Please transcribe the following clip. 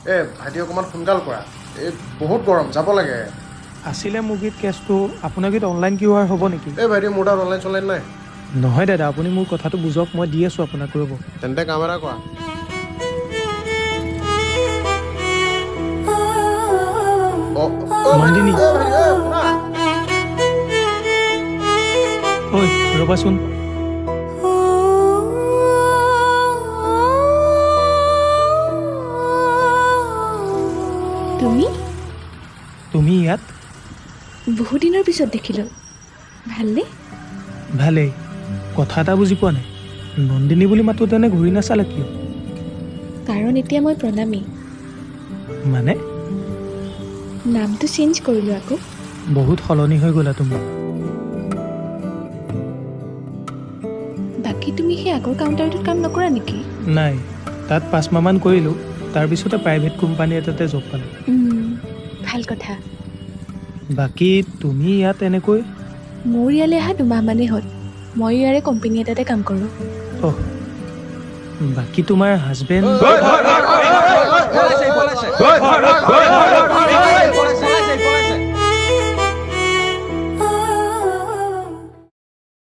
ভাইটি অকণমান সোনকাল কৰা, বহুত গৰম, যাব লাগে। আছিলে মোৰ গীত কেছটো আপোনাৰ গীত অনলাইন কিউআৰ হ'ব নেকি? ভাইটি মোৰ তাত অনলাইন চনলাইন নাই। নহয় দাদা, আপুনি মোৰ কথাটো বুজক, মই দি আছোঁ আপোনাক, ৰ'ব। তেন্তে কাম এটা কৰা, নন্দিনী, ঐ ৰ'বাচোন। তুমি ইয়াত? বহুত দিনৰ পিছত দেখিলোঁ, ভালনে? ভালেই। কথা এটা বুজি পোৱা নাই, নন্দিনী বুলি মাতোঁতেনে ঘূৰি নাচালে কিয়? কাৰণ এতিয়া মই প্ৰণামী। মানে? নামটো চেঞ্জ কৰিলোঁ আকৌ। বহুত সলনি হৈ গ'লা তুমি। বাকী তুমি সেই আগৰ কাউণ্টাৰটোত কাম নকৰা নেকি? নাই, তাত 5 মাহমান কৰিলোঁ, তাৰপিছতে প্ৰাইভেট কোম্পানী এটাতে জব পালোঁ। ভাল কথা। বাকী তুমি ইয়াত এনেকৈ? মোৰ ইয়ালৈ অহা 2 মাহমানেই হ'ল। মই ইয়াৰে কোম্পানী এটাতে কাম কৰোঁ। অহ, বাকী তোমাৰ হাজবেণ্ড?